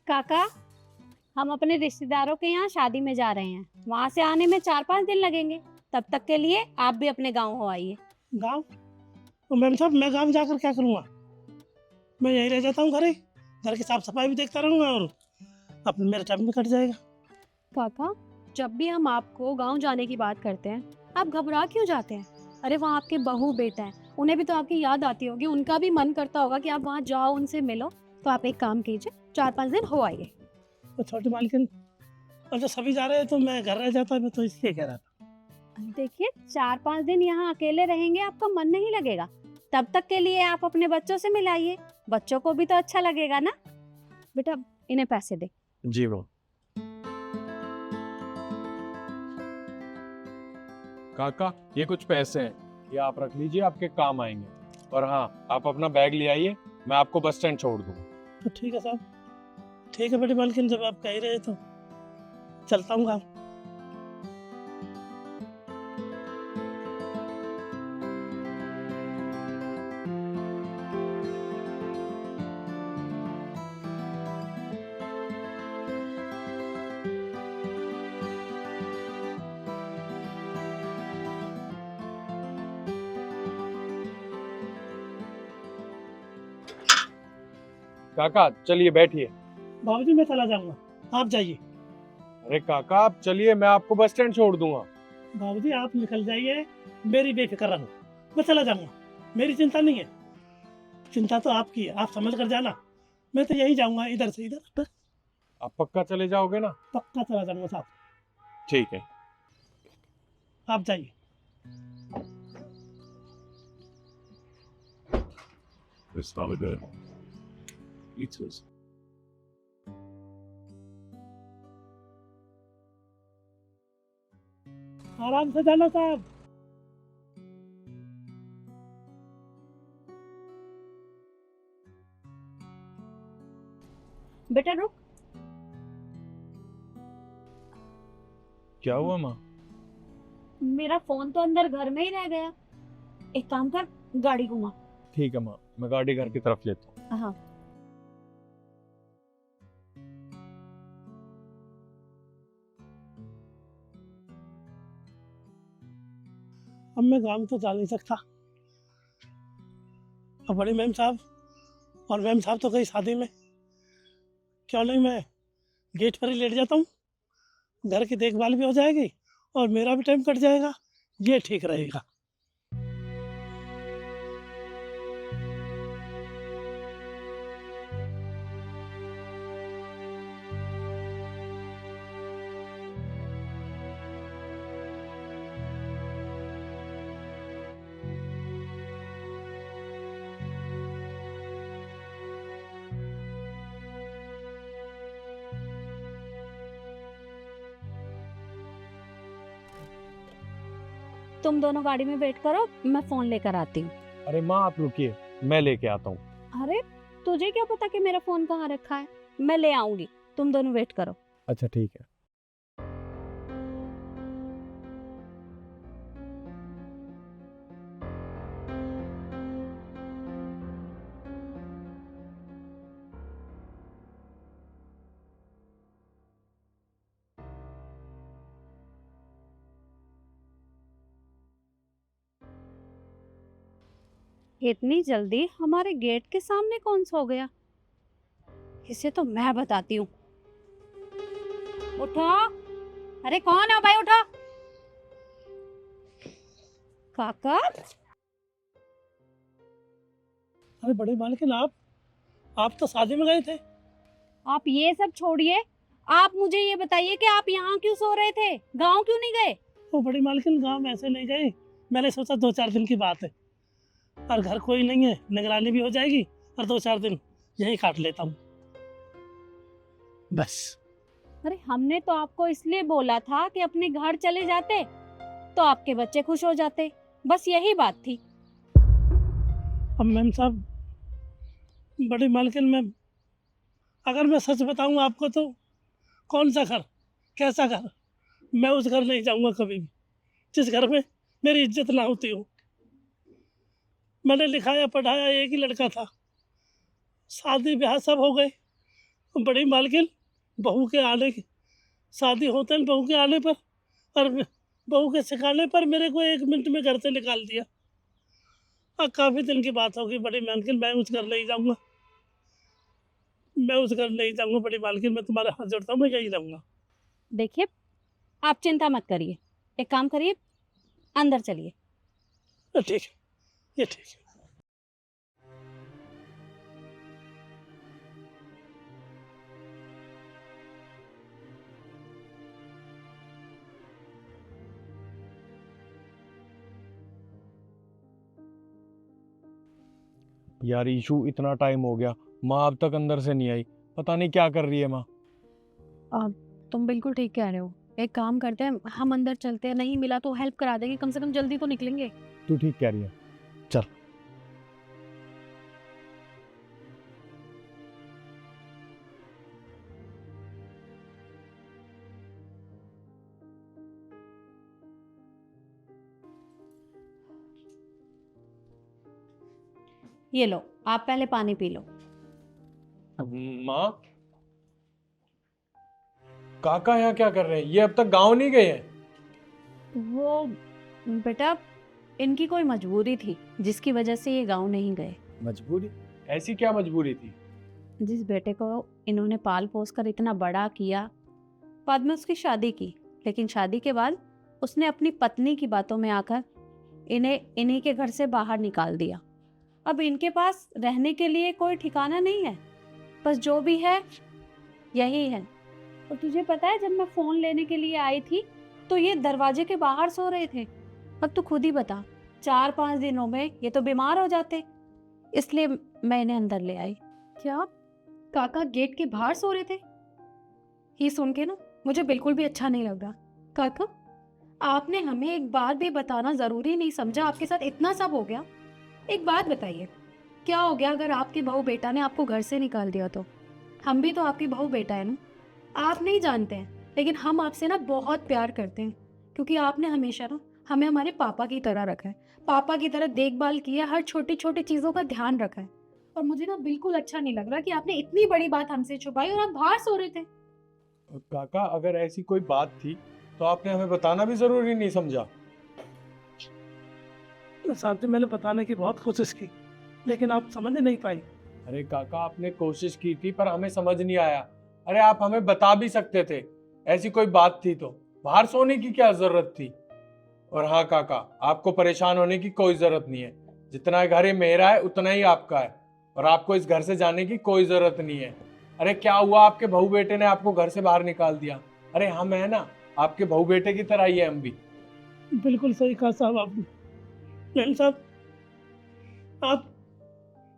काका, हम अपने रिश्तेदारों के यहाँ शादी में जा रहे हैं। वहाँ से आने में 4-5 दिन लगेंगे। तब तक के लिए आप भी अपने गाँव हो आइए। गाँव? तो मैम साहब मैं गाँव जाकर क्या करूँगा? मैं यहीं रह जाता हूँ घर की साफ सफाई भी देखता रहूँगा और अपने मेरा टाइम भी कट जाएगा। काका, जब भी हम आपको गाँव जाने की बात करते हैं, आप घबरा क्यों जाते हैं? अरे वहाँ आपके बहू बेटा है, उन्हें भी तो आपकी याद आती होगी, उनका भी मन करता होगा कि आप वहाँ जाओ, उनसे मिलो। तो आप एक काम कीजिए, 4-5 दिन हो आइए। तो छोटी मालकिन, और जब सभी जा रहे हैं तो मैं घर रह जाता, मैं तो इसलिए कह रहा था। देखिए, 4-5 दिन यहाँ अकेले रहेंगे, आपका मन नहीं लगेगा। तब तक के लिए आप अपने बच्चों से मिलाइए, बच्चों को भी तो अच्छा लगेगा ना। बेटा, इन्हें पैसे दे। जी मैम। काका, ये कुछ पैसे हैं, ये आप रख लीजिए, आपके काम आएंगे। और हाँ, आप अपना बैग ले आइए, मैं आपको बस स्टैंड छोड़ दूंगा। तो ठीक है साहब, ठीक है बड़ी मालकिन, जब आप कह ही रहे तो चलता हूँ गाँव। काका चलिए बैठिए। बाबूजी मैं चला जाऊँगा, आप जाइए। अरे काका आप चलिए, मैं आपको बस स्टैंड छोड़ दूंगा। बाबूजी आप निकल जाइए, मेरी बेफिक्र रहो, मैं चला जाऊँगा, मेरी चिंता नहीं है। चिंता तो आपकी है, आप समझ कर जाना। मैं तो यही जाऊँगा, इधर से इधर, बस आप पक्का चले जाओगे ना? पक्का चला जाऊँगा साहब, ठीक है। आप जाइए। It's not a good. Eats us. आराम से जाना साहब। बेटा रुक। क्या हुआ माँ? मेरा फोन तो अंदर घर में ही रह गया। एक काम कर, गाड़ी घुमा। ठीक है माँ, मैं गाड़ी घर की तरफ लेता हूँ। हाँ। अब मैं गाँव तो जा नहीं सकता। अब बड़ी मैम साहब और मैम साहब तो गई शादी में, क्यों नहीं मैं गेट पर ही लेट जाता हूँ, घर की देखभाल भी हो जाएगी और मेरा भी टाइम कट जाएगा, ये ठीक रहेगा। तुम दोनों गाड़ी में वेट करो, मैं फोन लेकर आती हूँ। अरे माँ आप रुकिए, मैं लेके आता हूँ। अरे तुझे क्या पता कि मेरा फोन कहाँ रखा है? मैं ले आऊंगी, तुम दोनों वेट करो। अच्छा ठीक है। इतनी जल्दी हमारे गेट के सामने कौन सो गया? इसे तो मैं बताती हूँ। उठो। अरे कौन है भाई, उठो। काका, अरे बड़ी मालकिन, आप तो शादी में गए थे। आप ये सब छोड़िए, आप मुझे ये बताइए कि आप यहाँ क्यों सो रहे थे, गांव क्यों नहीं गए? वो बड़ी मालकिन गाँव में ऐसे नहीं गए, मैंने सोचा 2-4 दिन की बात है और घर कोई नहीं है, निगरानी भी हो जाएगी और 2-4 दिन यहीं काट लेता हूँ बस। अरे हमने तो आपको इसलिए बोला था कि अपने घर चले जाते तो आपके बच्चे खुश हो जाते, बस यही बात थी। अब मैम साहब, बड़ी मालकिन, अगर मैं सच बताऊं आपको तो कौन सा घर, कैसा घर, मैं उस घर नहीं जाऊंगा कभी भी जिस घर में मेरी इज्जत ना होती हो। मैंने लिखाया पढ़ाया एक ही लड़का था, शादी ब्याह सब हो गए बड़ी मालकिन, बहू के आने की शादी होते हैं, बहू के आने पर और बहू के सिखाने पर मेरे को 1 मिनट में घर से निकाल दिया। काफ़ी दिन की बात होगी बड़ी मालकिन, मैं उस घर नहीं जाऊँगा, मैं उस घर नहीं जाऊँगा बड़ी मालकिन, मैं तुम्हारे हाथ जोड़ता हूँ, मैं यहीं रहूँगा। देखिए, आप चिंता मत करिए, एक काम करिए, अंदर चलिए। ठीक है, ये ठीक है। यार ईशू, इतना टाइम हो गया, माँ अब तक अंदर से नहीं आई। पता नहीं क्या कर रही है माँ। तुम बिल्कुल ठीक कह रहे हो। एक काम करते हैं, हम अंदर चलते हैं, नहीं मिला तो हेल्प करा देंगे, कम से कम जल्दी तो निकलेंगे। तू ठीक कह रही है, चल। ये लो, आप पहले पानी पी लो। माँ, काका यहाँ क्या कर रहे हैं? ये अब तक गांव नहीं गए हैं? वो बेटा, इनकी कोई मजबूरी थी जिसकी वजह से ये गांव नहीं गए। मजबूरी? ऐसी क्या मजबूरी थी? जिस बेटे को इन्होंने पाल पोस कर इतना बड़ा किया, बाद में उसकी शादी की, लेकिन शादी के बाद उसने अपनी पत्नी की बातों में आकर इन्हें इन्हीं के घर से बाहर निकाल दिया। अब इनके पास रहने के लिए कोई ठिकाना नहीं है, बस जो भी है यही है। और तुझे पता है, जब मैं फ़ोन लेने के लिए आई थी तो ये दरवाजे के बाहर सो रहे थे। अब तू खुद ही बता, 4-5 दिनों में ये तो बीमार हो जाते, इसलिए मैं इन्हें अंदर ले आई। क्या काका गेट के बाहर सो रहे थे? ये सुन के ना मुझे बिल्कुल भी अच्छा नहीं लग रहा। काका, आपने हमें एक बार भी बताना ज़रूरी नहीं समझा? आपके साथ इतना सब हो गया। एक बात बताइए, क्या हो गया अगर आपके बहू बेटा ने आपको घर से निकाल दिया तो? हम भी तो आपकी बहू बेटा है ना। आप नहीं जानते हैं, लेकिन हम आपसे ना बहुत प्यार करते हैं, क्योंकि आपने हमेशा ना हमें हमारे पापा की तरह रखा है, पापा की तरह देखभाल की है, हर छोटी छोटी चीज़ों का ध्यान रखा है। और मुझे ना बिल्कुल अच्छा नहीं लग रहा कि आपने इतनी बड़ी बात हमसे छुपाई और आप बाहर सो रहे थे। काका, अगर ऐसी कोई बात थी तो आपने हमें बताना भी जरूरी नहीं समझा? साथ में मैंने बताने की बहुत कोशिश की, लेकिन आप समझ नहीं पाई। अरे काका, आपने कोशिश की थी पर हमें समझ नहीं आया। अरे आप हमें बता भी सकते थे, ऐसी कोई बात थी तो बाहर सोने की क्या जरूरत थी? और हाँ काका, आपको परेशान होने की कोई जरूरत नहीं है। जितना घर ये मेरा है उतना ही आपका है, और आपको इस घर से जाने की कोई जरूरत नहीं है। अरे क्या हुआ, आपके बहू बेटे ने आपको घर से बाहर निकाल दिया? अरे हम है ना, आपके बहू बेटे की तरह ही है हम भी। बिल्कुल सही कहा साहब आपने। मैम साहब, आप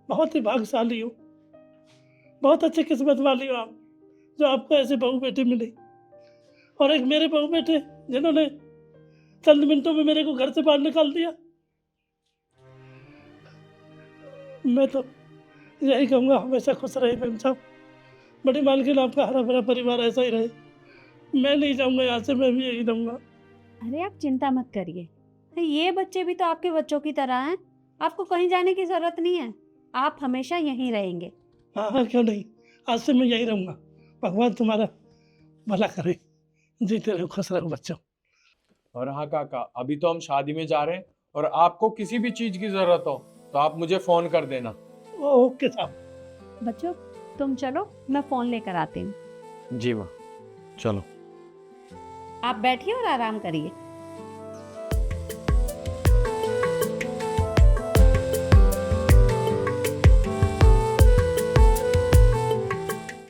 बहुत ही भाग्यशाली हो, बहुत अच्छी किस्मत वाली हो आप, जो आपको ऐसे बहू बेटे मिले। और एक मेरे बहू बेटे जिन्होंने चंद मिनटों में मेरे को घर से बाहर निकाल दिया। मैं तो यही कहूँगा, हमेशा खुश रहे मैम साहब। बड़ी मालकिन, आपका हरा भरा परिवार ऐसा ही रहे। मैं नहीं जाऊँगा यहाँ से, मैं भी यही रहूँगा। अरे आप चिंता मत करिए, ये बच्चे भी तो आपके बच्चों की तरह हैं, आपको कहीं जाने की ज़रूरत नहीं है, आप हमेशा यहीं रहेंगे। हाँ हाँ, क्यों नहीं, आज से मैं यही रहूँगा। भगवान तुम्हारा भला करे, जीते रहो, खुश रहो बच्चों। और हाँ काका, अभी तो हम शादी में जा रहे हैं, और आपको किसी भी चीज की जरूरत हो तो आप मुझे फोन कर देना। ओके साहब। बच्चों, तुम चलो, मैं फ़ोन लेकर आती हूँ। जी माँ, चलो। आप बैठिए और आराम करिए।